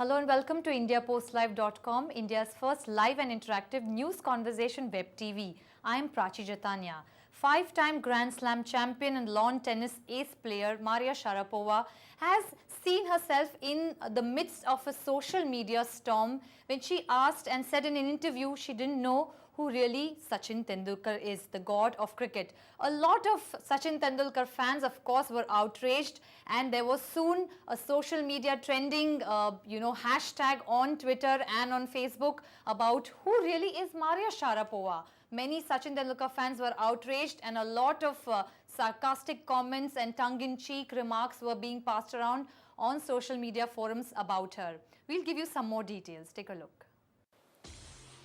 Hello and welcome to IndiaPostLive.com, India's first live and interactive news conversation web TV. I am Prachi Jatanya. Five-time Grand Slam champion and lawn tennis ace player Maria Sharapova has seen herself in the midst of a social media storm when she asked and said in an interview she didn't know who really Sachin Tendulkar is, the god of cricket. A lot of Sachin Tendulkar fans, of course, were outraged, and there was soon a social media trending, hashtag on Twitter and on Facebook about who really is Maria Sharapova. Many Sachin Tendulkar fans were outraged, and a lot of sarcastic comments and tongue-in-cheek remarks were being passed around on social media forums about her. We'll give you some more details. Take a look.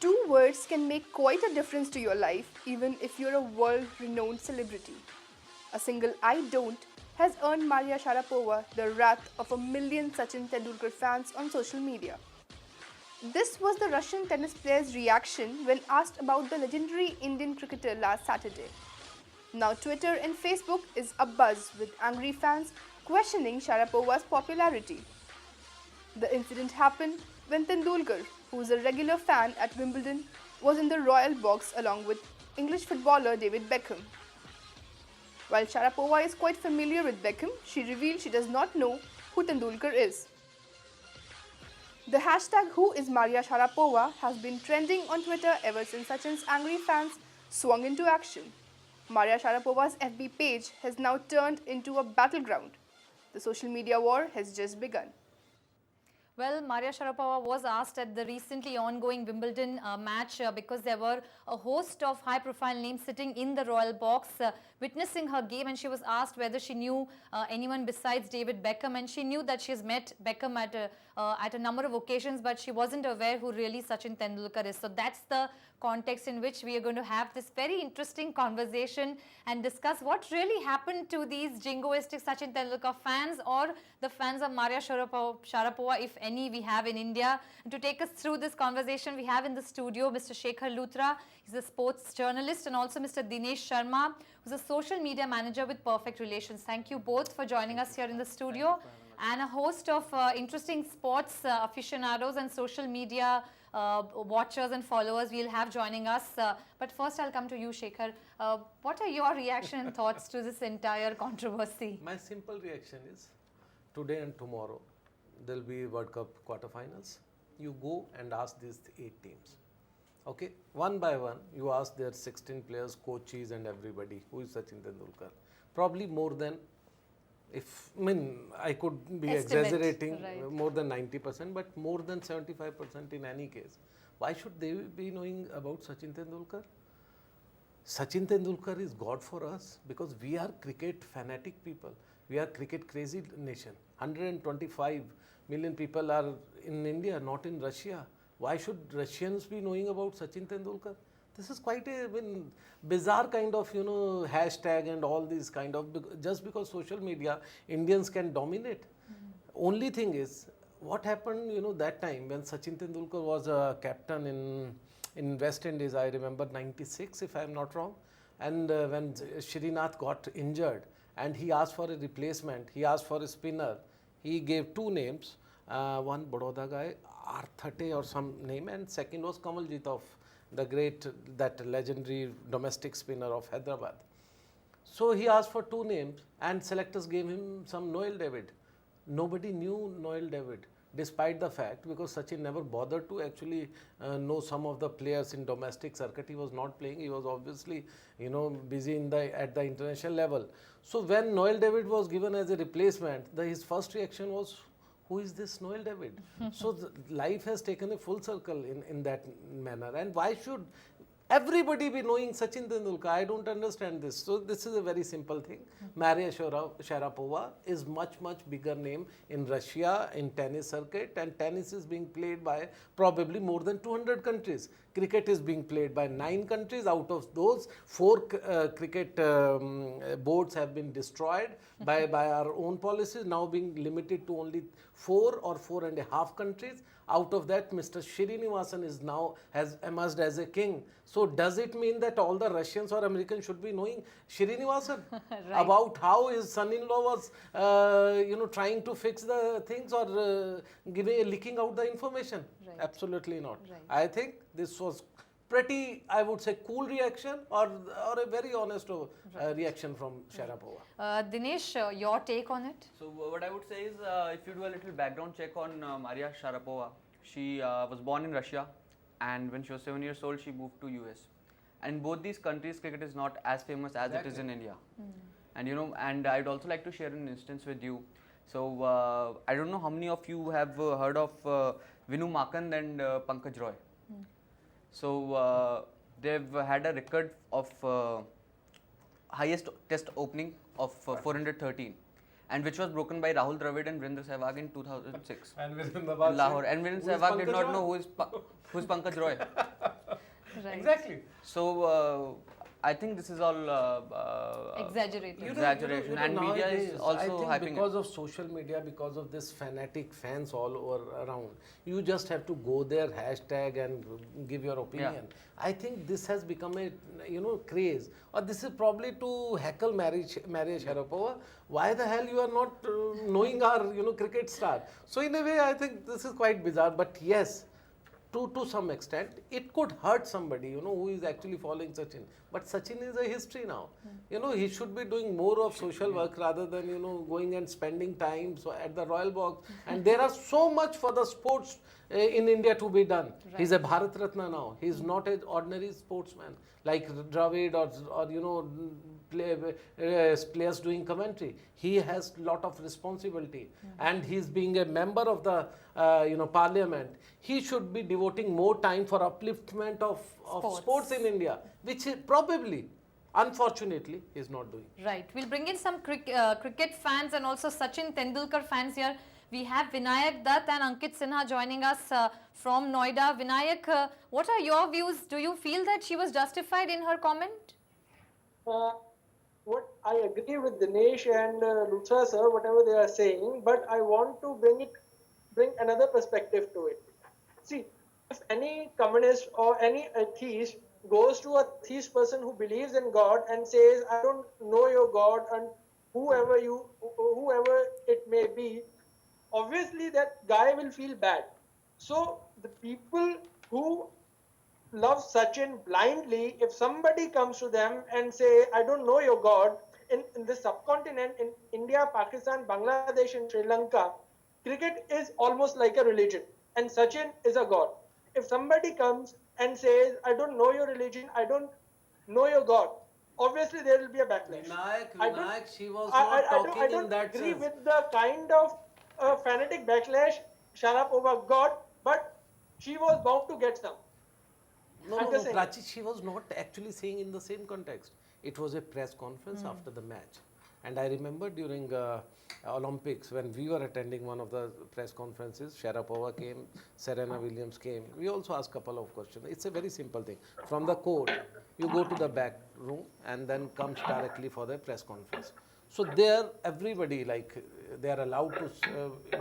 Two words can make quite a difference to your life, even if you're a world-renowned celebrity. A single "I don't" has earned Maria Sharapova the wrath of a million Sachin Tendulkar fans on social media. This was the Russian tennis player's reaction when asked about the legendary Indian cricketer last Saturday. Now Twitter and Facebook is abuzz with angry fans questioning Sharapova's popularity. The incident happened when Tendulkar, who is a regular fan at Wimbledon, was in the royal box along with English footballer David Beckham. While Sharapova is quite familiar with Beckham, she revealed she does not know who Tendulkar is. The hashtag "Who is Maria Sharapova" has been trending on Twitter ever since Sachin's angry fans swung into action. Maria Sharapova's FB page has now turned into a battleground. The social media war has just begun. Well, Maria Sharapova was asked at the recently ongoing Wimbledon match because there were a host of high-profile names sitting in the royal box witnessing her game, and she was asked whether she knew anyone besides David Beckham, and she knew that she has met Beckham at a number of occasions, but she wasn't aware who really Sachin Tendulkar is. So that's the context in which we are going to have this very interesting conversation and discuss what really happened to these jingoistic Sachin Tendulkar fans or the fans of Maria Sharapova, if any, we have in India. And to take us through this conversation, we have in the studio Mr. Shekhar Luthra. He's a sports journalist, and also Mr. Dinesh Sharma, who's a social media manager with Perfect Relations. Thank you both for joining us here in the studio. And a host of interesting sports aficionados and social media watchers and followers we'll have joining us. But first I'll come to you, Shekhar. What are your reaction and thoughts to this entire controversy? My simple reaction is, today and tomorrow there'll be World Cup quarterfinals. You go and ask these 8 teams. Okay, one by one, you ask their 16 players, coaches and everybody, who is Sachin Tendulkar. Probably more than, I could be exaggerating, right, more than 90%, but more than 75% in any case. Why should they be knowing about Sachin Tendulkar? Sachin Tendulkar is God for us because we are cricket fanatic people. We are cricket crazy nation. 125 million people are in India, not in Russia. Why should Russians be knowing about Sachin Tendulkar? This is quite a bizarre kind of, hashtag and all these kind of, just because social media, Indians can dominate. Only thing is, what happened, that time when Sachin Tendulkar was a captain in West Indies, I remember 96, if I am not wrong. And when Srinath got injured and he asked for a replacement, he asked for a spinner, he gave 2 names, one Baroda guy, Arthate or some name, and second was Kamaljit of the that legendary domestic spinner of Hyderabad. So he asked for 2 names and selectors gave him some Noel David. Nobody knew Noel David, despite the fact, because Sachin never bothered to actually know some of the players in domestic circuit. He was not playing, he was obviously busy at the international level. So when Noel David was given as a replacement, his first reaction was, who is this Noel David? So life has taken a full circle in that manner. And why should everybody be knowing Sachin Tendulkar? I don't understand this. So this is a very simple thing. Maria Sharapova is much bigger name in Russia in tennis circuit, and tennis is being played by probably more than 200 countries. cricket is being played by 9 countries. Out of those, 4 cricket boards have been destroyed by our own policies, now being limited to only 4 or 4.5 countries. Out of that, Mr. Srinivasan is now has emerged as a king. So does it mean that all the Russians or Americans should be knowing Srinivasan about how his son-in-law was, trying to fix the things or leaking out the information? Right. Absolutely not. Right. I think this was pretty, I would say, cool reaction or a very honest reaction from Sharapova. Dinesh, your take on it? So what I would say is, if you do a little background check on Maria Sharapova, she was born in Russia, and when she was 7 years old, she moved to US. And in both these countries, cricket is not as famous as it is in India. And I'd also like to share an instance with you. So I don't know how many of you have heard of Vinu Makand and Pankaj Roy. So they've had a record of highest test opening of 413, and which was broken by Rahul Dravid and Virendra Sehwag in 2006 And in Lahore. And Virendra Sehwag did not know who is Pankaj Roy. Right. Exactly. So I think this is all Exaggerated. exaggeration, and media is nowadays, also I think hyping because it. of social media, because of this fanatic fans all over around, you just have to go there, hashtag and give your opinion. I think this has become a craze, or this is probably to heckle Maria Sharapova. Why the hell you are not knowing our cricket star? So in a way, I think this is quite bizarre. But yes, to some extent, it could hurt somebody, who is actually following Sachin. But Sachin is a history now. He should be doing more of social work rather than, going and spending time at the Royal Box. And there are so much for the sports in India to be done. Right. He's a Bharat Ratna now. He's not an ordinary sportsman like Dravid or players doing commentary. He has lot of responsibility, and he's being a member of the parliament. He should be devoting more time for upliftment of sports in India, which he probably, unfortunately, is not doing. Right. We'll bring in some cricket fans and also Sachin Tendulkar fans here. We have Vinayak Dutt and Ankit Sinha joining us from Noida. Vinayak, what are your views? Do you feel that she was justified in her comment? What I agree with Dinesh and Luthra sir, whatever they are saying, but I want to bring another perspective to it. See, if any communist or any atheist goes to a atheist person who believes in God and says, "I don't know your God," and whoever it may be, obviously that guy will feel bad. So the people who love Sachin blindly, if somebody comes to them and say, "I don't know your God," in the subcontinent, in India, Pakistan, Bangladesh and Sri Lanka, cricket is almost like a religion, and Sachin is a god. If somebody comes and says, "I don't know your religion, I don't know your God," obviously there will be a backlash. Vinayak, she was not talking I in don't that agree sense. with the kind of fanatic backlash Sharapova got, but she was bound to get some. No, I'm just saying. Prachi, she was not actually saying in the same context. It was a press conference after the match. And I remember during Olympics, when we were attending one of the press conferences, Sharapova came, Serena Williams came. We also asked a couple of questions. It's a very simple thing. From the court, you go to the back room and then comes directly for the press conference. So there, everybody, they are allowed to,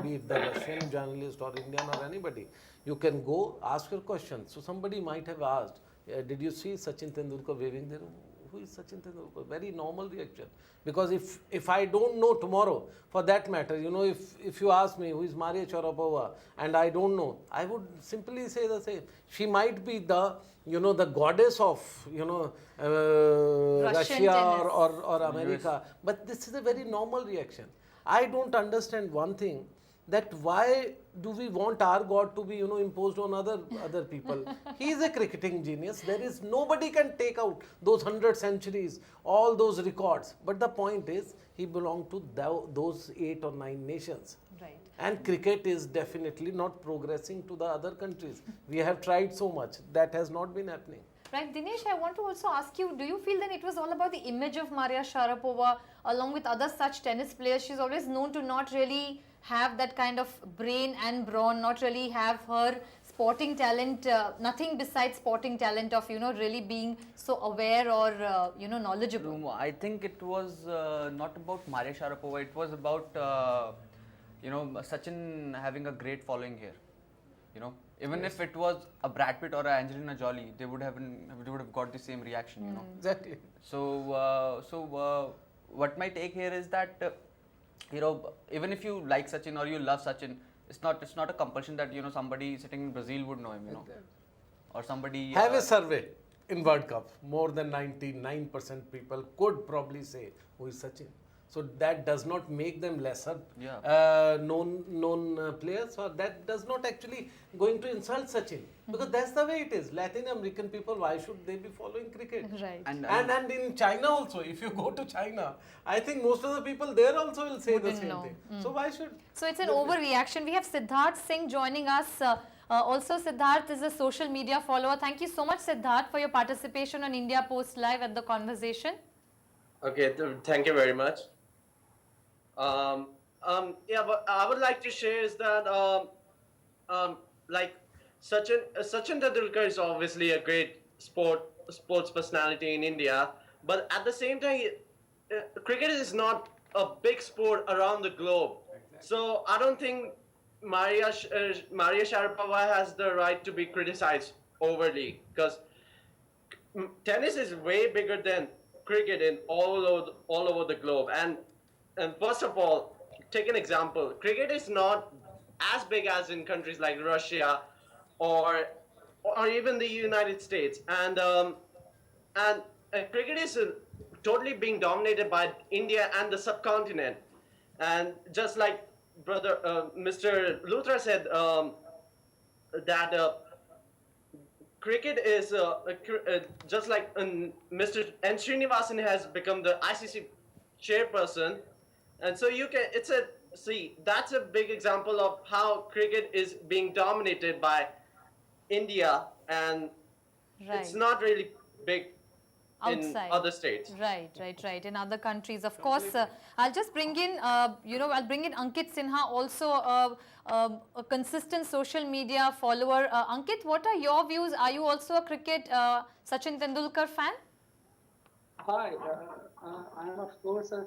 be it the Russian journalist or Indian or anybody, you can go ask your question. So somebody might have asked, did you see Sachin Tendulkar waving there? Who is Sachin Tendulkar? Very normal reaction. Because if I don't know tomorrow, for that matter, if you ask me who is Maria Sharapova and I don't know, I would simply say the same. She might be the the goddess of Russia or America, but this is a very normal reaction. I don't understand one thing, that why do we want our God to be imposed on other people? He is a cricketing genius. There is nobody can take out those 100 centuries, all those records. But the point is, he belonged to those 8 or 9 nations. Right. And cricket is definitely not progressing to the other countries. We have tried so much. That has not been happening. Right, Dinesh, I want to also ask you, do you feel that it was all about the image of Maria Sharapova along with other such tennis players? She's always known to not really have that kind of brain and brawn, not really have her sporting talent, nothing besides sporting talent of, really being so aware or, knowledgeable? No, I think it was not about Maria Sharapova. It was about Sachin having a great following here. Even if it was a Brad Pitt or a Angelina Jolie, they would have got the same reaction. Exactly. So what my take here is that even if you like Sachin or you love Sachin, it's not a compulsion that somebody sitting in Brazil would know him. Or somebody Have a survey in World Cup. More than 99% people could probably say who is Sachin. So that does not make them lesser known players, or that does not actually going to insult Sachin, because that's the way it is. Latin American people, why should they be following cricket? Right. And in China also, if you go to China, I think most of the people there also will say the Wouldn't same know. thing. So why should? So it's an overreaction. We have Siddharth Singh joining us. Also, Siddharth is a social media follower. Thank you so much, Siddharth, for your participation on India Post Live at the conversation. Okay, thank you very much. Yeah, what I would like to share is that like Sachin Tendulkar is obviously a great sports personality in India, but at the same time, cricket is not a big sport around the globe. So I don't think Maria Sharapova has the right to be criticized overly, because tennis is way bigger than cricket in all over the globe. And first of all, take an example. Cricket is not as big as in countries like Russia or even the United States. And cricket is totally being dominated by India and the subcontinent. And just like Mr. Luthra said, that cricket is just like Mr. N. Srinivasan has become the ICC chairperson, and so that's a big example of how cricket is being dominated by India, and it's not really big in other states. Right. In other countries, of course. I'll just bring in, I'll bring in Ankit Sinha, also a consistent social media follower. Ankit, what are your views? Are you also a cricket Sachin Tendulkar fan? Hi, I am of course a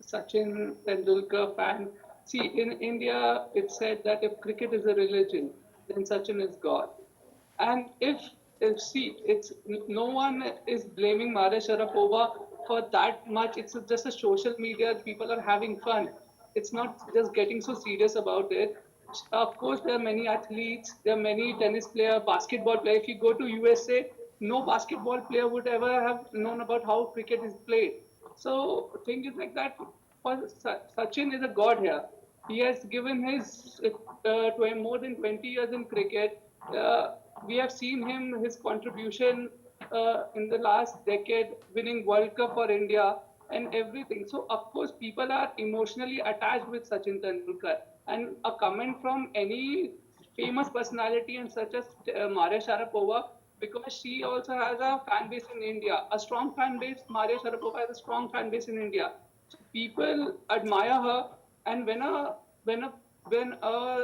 Sachin Tendulkar fan. See, in India, it's said that if cricket is a religion, then Sachin is God. And it's no one is blaming Maria Sharapova for that much. It's just a social media. People are having fun. It's not just getting so serious about it. Of course, there are many athletes. There are many tennis players, basketball players. If you go to USA, no basketball player would ever have known about how cricket is played. So thing is like that. For Sachin is a god here. He has given his more than 20 years in cricket. We have seen his contribution in the last decade, winning World Cup for India and everything. So of course, people are emotionally attached with Sachin Tendulkar. And a comment from any famous personality and such as Maria Sharapova, because she also has a fan base in India, a strong fan base. Maria Sharapova has a strong fan base in India. So people admire her, and when a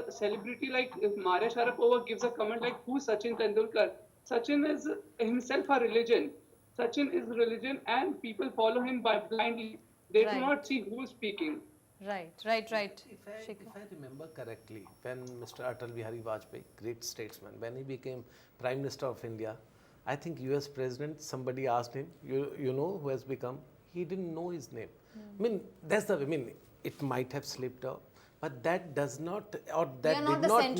celebrity like Maria Sharapova gives a comment like "Who's Sachin Tendulkar?" Sachin is himself a religion. Sachin is religion, and people follow him by blindly. They do not see who's speaking. Right. If I remember correctly, when Mr. Atal Bihari Vajpayee, great statesman, when he became Prime Minister of India, I think US President, somebody asked him, you know who has become? He didn't know his name. I mean, it might have slipped out, but that does not, or that did not make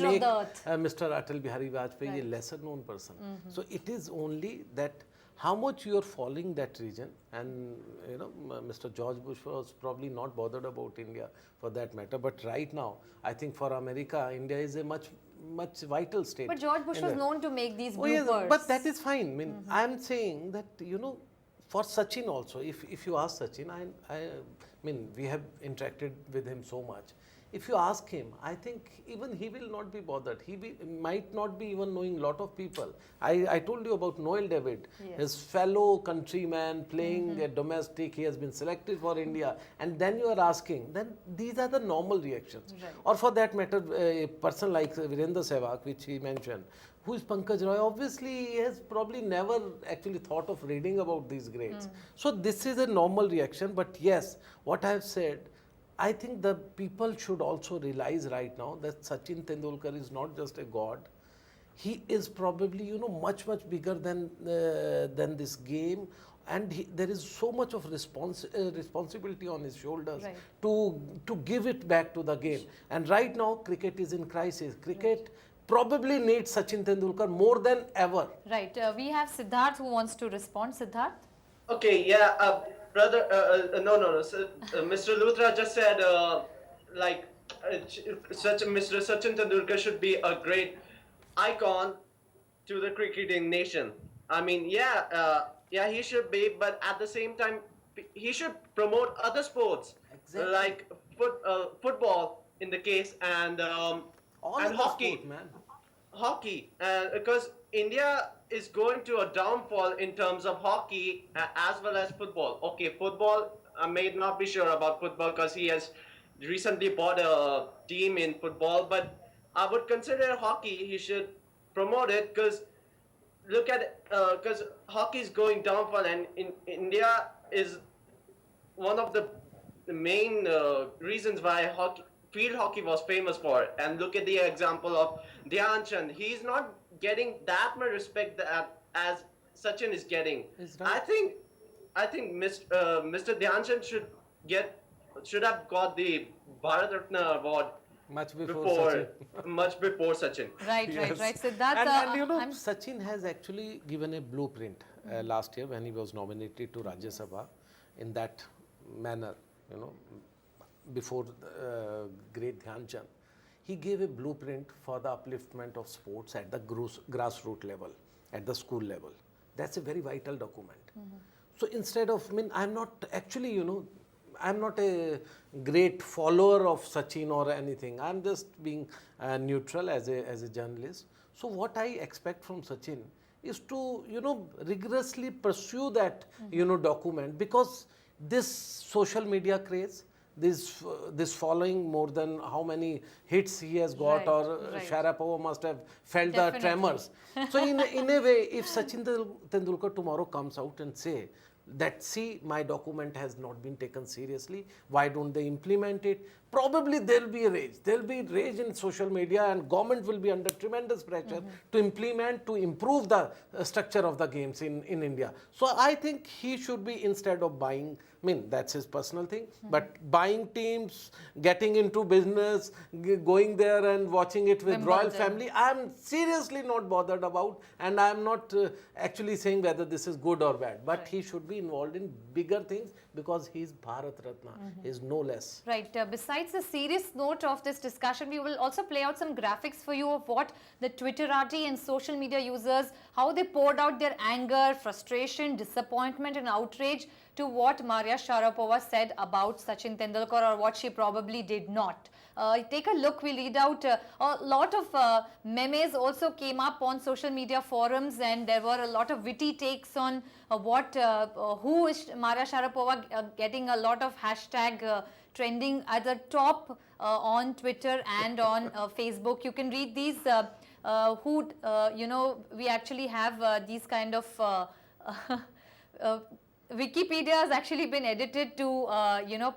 Mr. Atal Bihari Vajpayee a lesser known person. So it is only that how much you are following that region, and Mr. George Bush was probably not bothered about India for that matter, but right now I think for America, India is a much vital state. But George Bush was known to make these bloopers. Yes, but that is fine. I mean, I am saying that for Sachin also, if you ask Sachin, I mean, we have interacted with him so much. if you ask him, I think even he will not be bothered. Might not be even knowing lot of people. I told you about Noel David, his fellow countryman playing a domestic. He has been selected for India, and then you are asking. Then these are the normal reactions. Right. Or for that matter, a person like Virendra Sehwag, which he mentioned, who is Pankaj Roy, obviously he has probably never actually thought of reading about these greats. So this is a normal reaction. But yes, what I have said, I think the people should also realize right now that Sachin Tendulkar is not just a god. He is probably, much bigger than this game, and there is so much of responsibility on his shoulders Right. to give it back to the game. And right now, cricket is in crisis. Cricket probably needs Sachin Tendulkar more than ever. Right. We have Siddharth who wants to respond. Siddharth? Okay, yeah, brother, no. So, Mr. Luthra just said, such Mr. Sachin Tendulkar should be a great icon to the cricketing nation. I mean, yeah, he should be, but at the same time, he should promote other sports Exactly. like football in the case, and All and of the hockey. sport, man. Hockey, because India is going to a downfall in terms of hockey as well as football. Okay, football, I may not be sure about football because he has recently bought a team in football, but I would consider hockey, he should promote it because look at because hockey is going downfall, and in India is one of the main reasons why field hockey was famous for. And look at the example of Dhyan Chand. He's not getting that much respect as Sachin is getting. He's right. I think Mr. Dhyan Chand should have got the Bharat Ratna award Much before Sachin. much before Sachin. Right. Siddharth, And I'm Sachin has actually given a blueprint last year when he was nominated to Rajya Sabha in that manner, before great Dhyan Chand. He gave a blueprint for the upliftment of sports at the grassroots level, at the school level. That's a very vital document. So instead of, I'm not actually, I'm not a great follower of Sachin or anything. I'm just being neutral as a journalist. So what I expect from Sachin is to, rigorously pursue that, document, because this social media craze, this following, more than how many hits he has got, Right, or right. Sharapova must have felt Definitely. the tremors. So in a way, if Sachin Tendulkar tomorrow comes out and say that, see, my document has not been taken seriously, why don't they implement it? Probably there will be a rage. There will be rage in social media, and government will be under tremendous pressure to implement, to improve the structure of the games in India. So I think he should be, instead of buying, that's his personal thing, but buying teams, getting into business, going there and watching it with royal Wimbledon. family, I'm seriously not bothered about, and I'm not actually saying whether this is good or bad, but he should be involved in bigger things because he's Bharat Ratna, he's no less. Right. Besides the serious note of this discussion, we will also play out some graphics for you of what the Twitterati and social media users, how they poured out their anger, frustration, disappointment and outrage to what Maria Sharapova said about Sachin Tendulkar, or what she probably did not. Take a look. We read out a lot of memes also came up on social media forums, and there were a lot of witty takes on who is Maria Sharapova, getting a lot of hashtag trending at the top on Twitter and on Facebook. You can read these. We actually have these kind of Wikipedia has actually been edited to,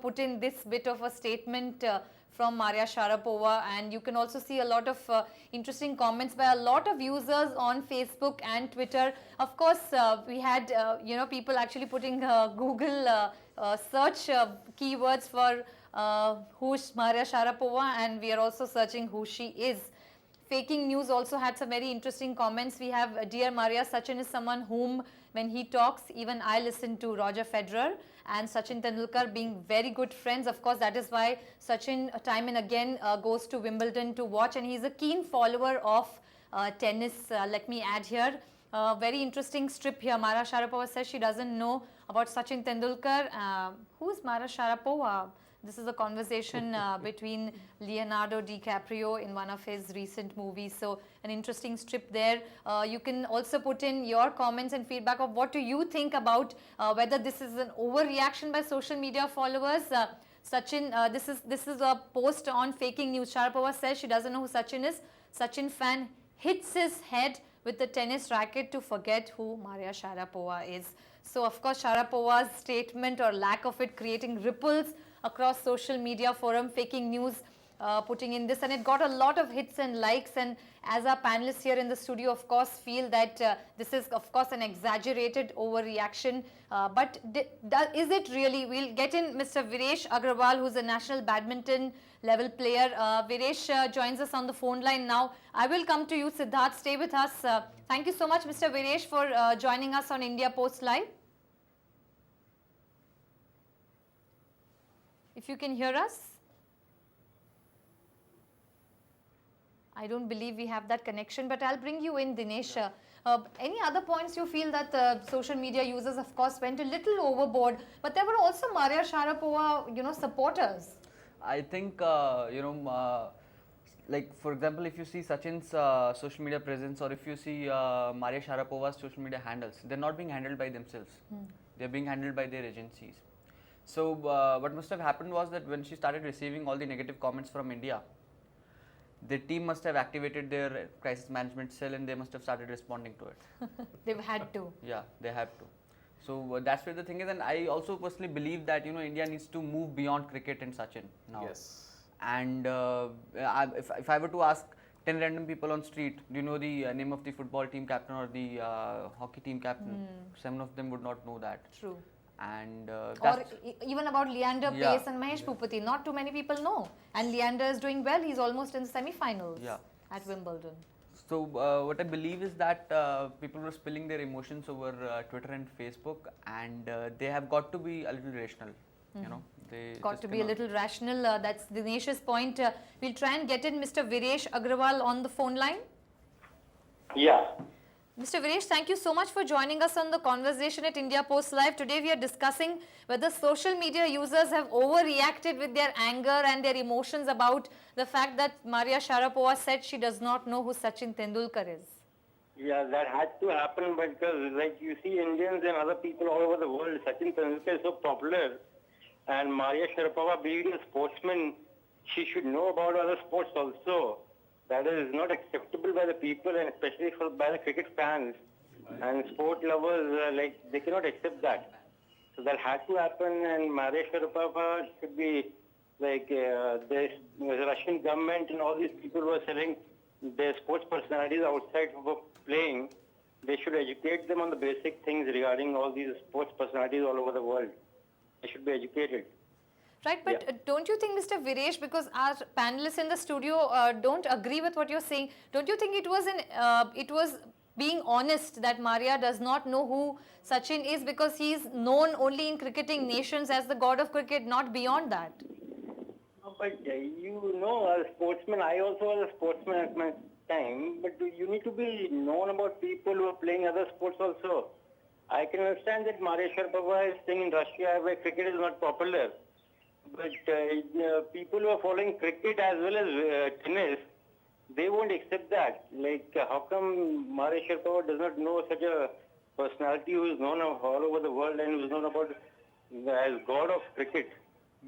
put in this bit of a statement from Maria Sharapova, and you can also see a lot of interesting comments by a lot of users on Facebook and Twitter. Of course, we had, people actually putting Google search keywords for who's Maria Sharapova, and we are also searching who she is. Faking News also had some very interesting comments. We have, dear Maria, Sachin is someone whom, when he talks, even I listen to Roger Federer and Sachin Tendulkar being very good friends. Of course, that is why Sachin time and again goes to Wimbledon to watch, and he's a keen follower of tennis. Let me add here. Very interesting strip here. Maria Sharapova says she doesn't know about Sachin Tendulkar. Who is Maria Sharapova? This is a conversation between Leonardo DiCaprio in one of his recent movies. So an interesting strip there. You can also put in your comments and feedback of what do you think about whether this is an overreaction by social media followers. Sachin, this is a post on faking news. Sharapova says she doesn't know who Sachin is. Sachin fan hits his head with the tennis racket to forget who Maria Sharapova is. So of course Sharapova's statement or lack of it creating ripples across social media forum, faking news, putting in this, and it got a lot of hits and likes. And as our panelists here in the studio of course feel that this is of course an exaggerated overreaction, but is it really? We'll get in Mr. Viresh Agrawal, who's a national badminton level player. Viresh joins us on the phone line now. I will come to you, Siddharth, stay with us. Thank you so much Mr. Viresh for joining us on India Post Live. If you can hear us. I don't believe we have that connection, but I'll bring you in, Dinesh. Any other points you feel that social media users, of course, went a little overboard, but there were also Maria Sharapova, supporters. I think, like for example, if you see Sachin's social media presence, or if you see Maria Sharapova's social media handles, they're not being handled by themselves. They're being handled by their agencies. So what must have happened was that when she started receiving all the negative comments from India, the team must have activated their crisis management cell and they must have started responding to it. They've had to. Yeah, they have to. So that's where the thing is, and I also personally believe that India needs to move beyond cricket and Sachin now. Yes. And if I were to ask 10 random people on street, do you know the name of the football team captain or the hockey team captain? 7 of them would not know that. True. And or even about Leander Yeah. Pace and Mahesh Bhupathi, not too many people know. And Leander is doing well. He's almost in the semi-finals at Wimbledon. So what I believe is that people were spilling their emotions over Twitter and Facebook, and they have got to be a little rational. They Got just to be a cannot- little rational. That's Dinesh's point. We'll try and get in Mr. Viresh Agrawal on the phone line. Yeah. Mr. Viresh, thank you so much for joining us on the conversation at India Post Live. Today we are discussing whether social media users have overreacted with their anger and their emotions about the fact that Maria Sharapova said she does not know who Sachin Tendulkar is. Yeah, that had to happen because, like, you see Indians and other people all over the world, Sachin Tendulkar is so popular, and Maria Sharapova, being a sportsman, she should know about other sports also. That is not acceptable by the people, and especially by the cricket fans and sport lovers. They cannot accept that. So that had to happen, and Maria Sharapova should be the Russian government and all these people who are selling their sports personalities outside for playing. They should educate them on the basic things regarding all these sports personalities all over the world. They should be educated. Right, but don't you think, Mr. Viresh, because our panelists in the studio don't agree with what you're saying, don't you think it was being honest that Maria does not know who Sachin is because he is known only in cricketing nations as the god of cricket, not beyond that? But as a sportsman, I also was a sportsman at my time, but you need to be known about people who are playing other sports also. I can understand that Maria Sharapova is staying in Russia where cricket is not popular. But people who are following cricket as well as tennis, they won't accept that. How come Maria Sharapova does not know such a personality who is known all over the world and who is known about as god of cricket?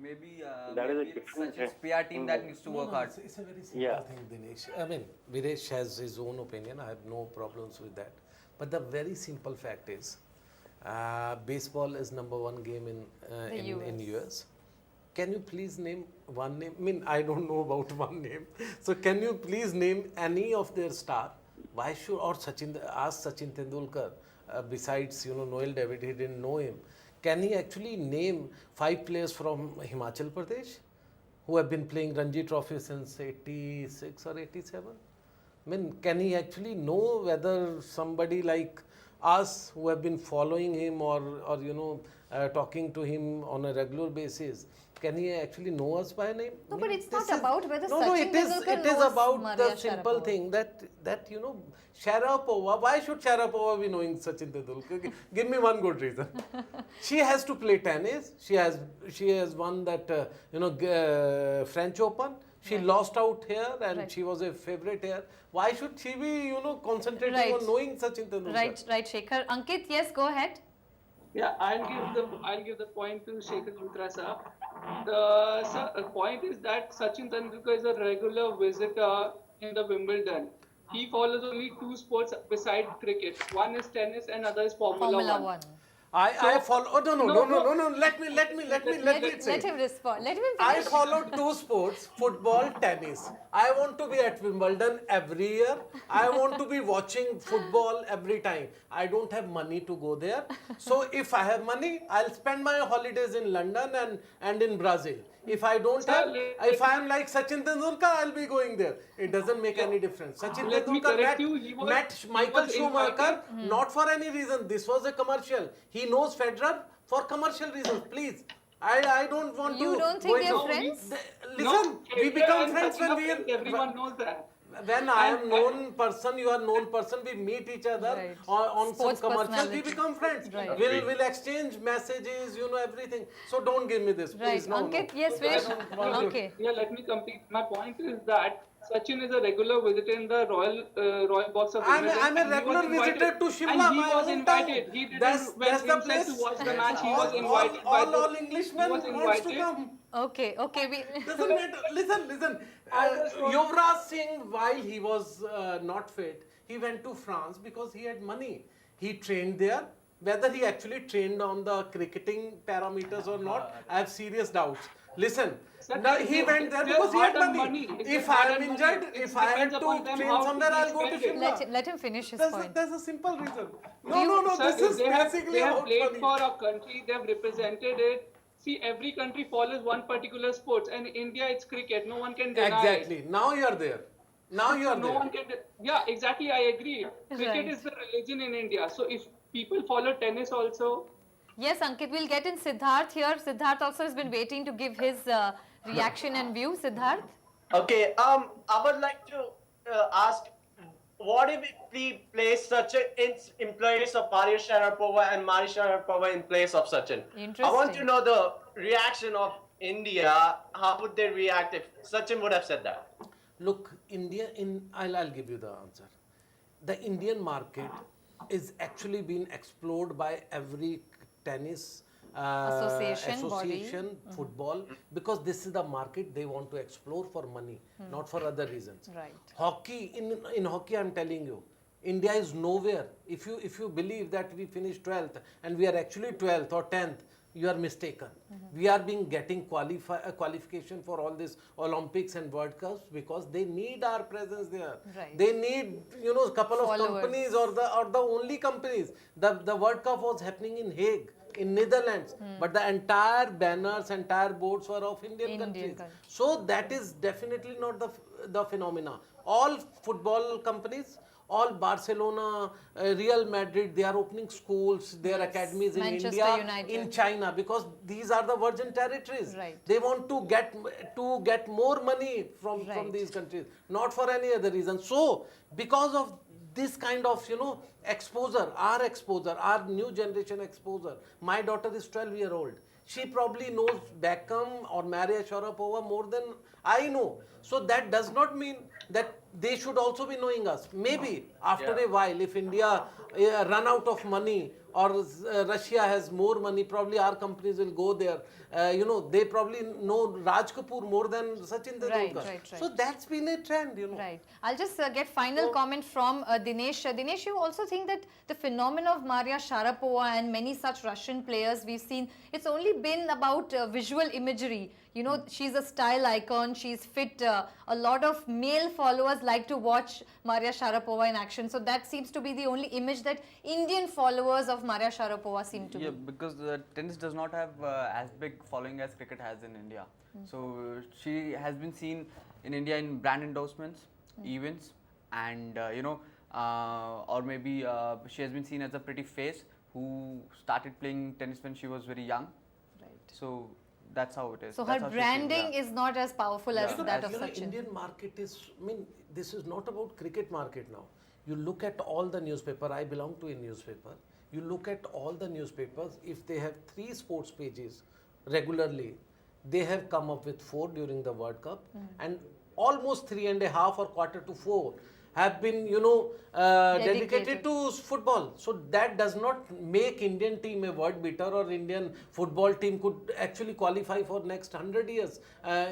Maybe That is a maybe it's different Sachin's PR team that needs to work hard. It's a very simple thing, Dinesh. I mean, Viresh has his own opinion. I have no problems with that. But the very simple fact is, baseball is #1 game in US. Can you please name one name? I mean, I don't know about one name. So can you please name any of their star? Why should, or ask Sachin Tendulkar, besides, Noel David, he didn't know him. Can he actually name 5 players from Himachal Pradesh who have been playing Ranji Trophy since 86 or 87? I mean, can he actually know whether somebody like us who have been following him or talking to him on a regular basis, can he actually know us by name? No, but it's This not about whether no, Sachin it is Tendulkar about knows the Maria simple Sharapova. thing that Sharapova. Why should Sharapova be knowing Sachin Tendulkar? Give me one good reason. She has to play tennis. She has won that French Open. She lost out here and she was a favorite here. Why should she be concentrating on knowing Sachin Tendulkar? Right, Shekhar. Ankit, yes, go ahead. Yeah, I'll give the point to Shekhar Luthra sir. The point is that Sachin Tendulkar is a regular visitor in the Wimbledon. He follows only two sports beside cricket. One is tennis and other is Formula One. I follow. Oh, no. Let me Let say. him respond. Let him I finish. follow two sports, football, tennis. I want to be at Wimbledon every year. I want to be watching football every time. I don't have money to go there. So if I have money, I'll spend my holidays in London and in Brazil. If I don't have, if I am like Sachin Tendulkar, I'll be going there. It doesn't make any difference. Sachin Let me Tendulkar correct you. He met was Michael Schumacher invited. not for any reason. This was a commercial. He knows Federer for commercial reasons. Please. I don't want to. You don't think they're No, friends? Listen, we become friends when we Everyone knows that. when I am known person, you are known person, we meet each other Right. on Sports some commercial, we personality. become friends. Right. We'll exchange messages, everything. So don't give me this, Right. please. No, Ankit, no. yes, finish. Okay. Yeah, let me complete. My point is that Sachin is a regular visitor in the Royal Box of Wimbledon. I'm a and he was regular visitor invited. to Shimla, And he my was hometown. invited. He didn't That's went the himself place. to watch the match. He was All invited by the. Englishmen he was wants to invited. come. Okay. Doesn't matter. Listen. Yuvraj Singh, while he was not fit, he went to France because he had money. He trained there. Whether he actually trained on the cricketing parameters or not, I have serious doubts. Listen, now he went there because he had money. If I am injured, if I had to train somewhere, I'll go to Shimla. Let him finish his That's point. that's a simple reason. No. Sir, This is basically they have about played money. for a country. They have represented it. See, every country follows one particular sport, and India it's cricket. No one can deny Exactly. it. Now you are there. Now you are No there. one can. Yeah, exactly. I agree. Cricket Right. is the religion in India. So if people follow tennis also, Yes, Ankit, we'll get in Siddharth here. Siddharth also has been waiting to give his reaction and view. Siddharth? Okay, I would like to ask, what if we place Sachin in place of Maria Sharapova and Maria Sharapova in place of Sachin? I want to Interesting. know the reaction of India. How would they react if Sachin would have said that? Look, I'll give you the answer. The Indian market is actually being explored by every tennis Association, football, because this is the market they want to explore for money, not for other reasons. Right. Hockey, in hockey, I'm telling you, India is nowhere. If you believe that we finished 12th and we are actually 12th or 10th, you are mistaken. We are getting qualification for all this Olympics and World Cups because they need our presence there. Right. They need a couple of Followers. companies or the only companies. The World Cup was happening in Hague, in Netherlands, but the entire banners, entire boards were of Indian countries. So that is definitely not the phenomena. All football companies, all Barcelona, Real Madrid, they are opening schools, their academies in Manchester India, United. in China, because these are the virgin territories. Right. They want to get more money from Right. these countries, not for any other reason. So because of this kind of exposure, our new generation exposure. My daughter is 12-year-old. She probably knows Beckham or Maria Sharapova more than I know. So that does not mean that they should also be knowing us. Maybe after a while, if India run out of money or Russia has more money, probably our companies will go there. They probably know Raj Kapoor more than Sachin Tendulkar. Right. So that's been a trend, Right. I'll just get final comment from Dinesh. Dinesh, you also think that the phenomenon of Maria Sharapova and many such Russian players we've seen, it's only been about visual imagery. She's a style icon, she's fit. A lot of male followers like to watch Maria Sharapova in action. So that seems to be the only image that Indian followers of Maria Sharapova seem to be. Yeah, because tennis does not have as big following as cricket has in India. So she has been seen in India in brand endorsements, events, and or maybe she has been seen as a pretty face who started playing tennis when she was very young. Right. So that's how it is. So That's her how she's seen, branding yeah. is not as powerful as Yeah. that of You know, Sachin. Indian market is, I mean, this is not about cricket market now. You look at all the newspaper, I belong to a newspaper. You look at all the newspapers, if they have 3 sports pages regularly, they have come up with 4 during the World Cup, and almost 3.5 or quarter to 4 have been, you know, dedicated to football. So that does not make Indian team a world beater, or Indian football team could actually qualify for next 100 years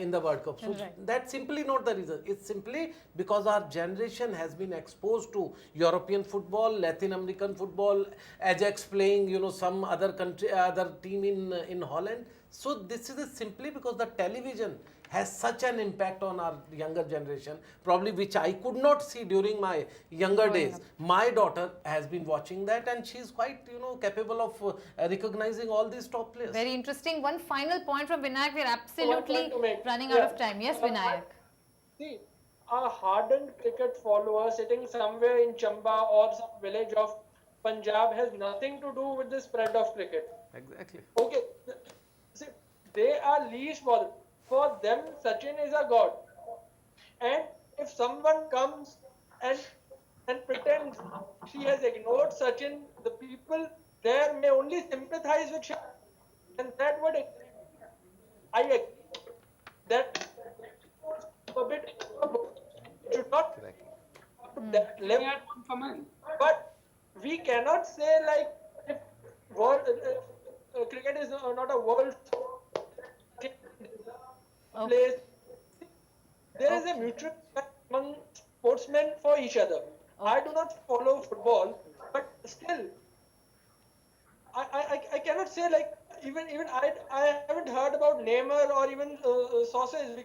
in the World Cup. So Right. that's simply not the reason. It's simply because our generation has been exposed to European football, Latin American football, Ajax playing, you know, some other country, other team in Holland. So this is simply because the television has such an impact on our younger generation, probably which I could not see during my younger days. My daughter has been watching that, and she's quite, you know, capable of recognizing all these top players. Very interesting. One final point from Vinayak. We're One absolutely point to make. running out of time. Yes, Vinayak. See, a hardened cricket follower sitting somewhere in Chamba or some village of Punjab has nothing to do with the spread of cricket. Exactly. Okay, see, they are least bothered. For them, Sachin is a god. And if someone comes and pretends she has ignored Sachin, the people there may only sympathize with Shah. And that would I agree that a bit should not to that Let me level. add one comment. But we cannot say like if world cricket is not a world place. There is a mutual respect among sportsmen for each other. I do not follow football, but still, I cannot say like even I haven't heard about Neymar or even Sauces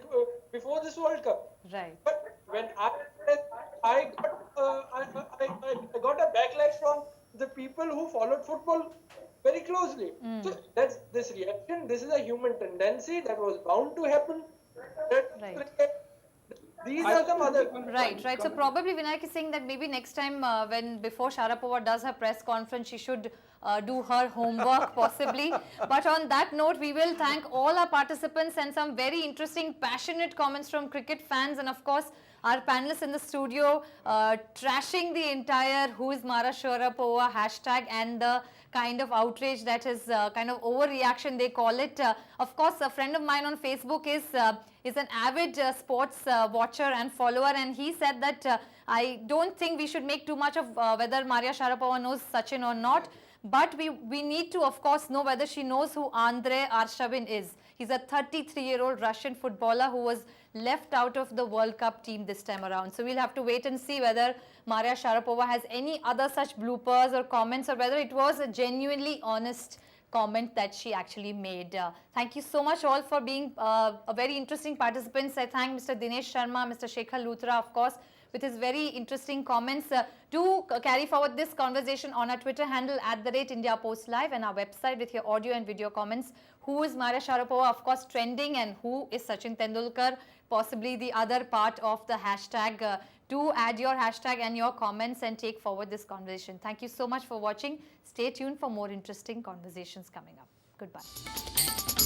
before this World Cup. Right. But when I got I got a backlash from the people who followed football very closely. So that's this reaction. This is a human tendency that was bound to happen. Right. These are some other Right, right. So probably Vinayak is saying that maybe next time when before Sharapova does her press conference, she should do her homework possibly. But on that note, we will thank all our participants and some very interesting, passionate comments from cricket fans, and of course our panelists in the studio trashing the entire "Who is Mara Sharapova" hashtag and the kind of outrage that is kind of overreaction they call it. Of course, a friend of mine on Facebook is an avid sports watcher and follower, and he said that I don't think we should make too much of whether Maria Sharapova knows Sachin or not. But we need to, of course, know whether she knows who Andrei Arshavin is. He's a 33-year-old Russian footballer who was left out of the World Cup team this time around. So we'll have to wait and see whether Maria Sharapova has any other such bloopers or comments, or whether it was a genuinely honest comment that she actually made. Thank you so much all for being a very interesting participants. I thank Mr. Dinesh Sharma, Mr. Shekhar Luthra, of course, with his very interesting comments. Do carry forward this conversation on our Twitter handle @IndiaPostLive and our website with your audio and video comments. Who is Maria Sharapova? Of course, trending, and who is Sachin Tendulkar? Possibly the other part of the hashtag. Do add your hashtag and your comments and take forward this conversation. Thank you so much for watching. Stay tuned for more interesting conversations coming up. Goodbye.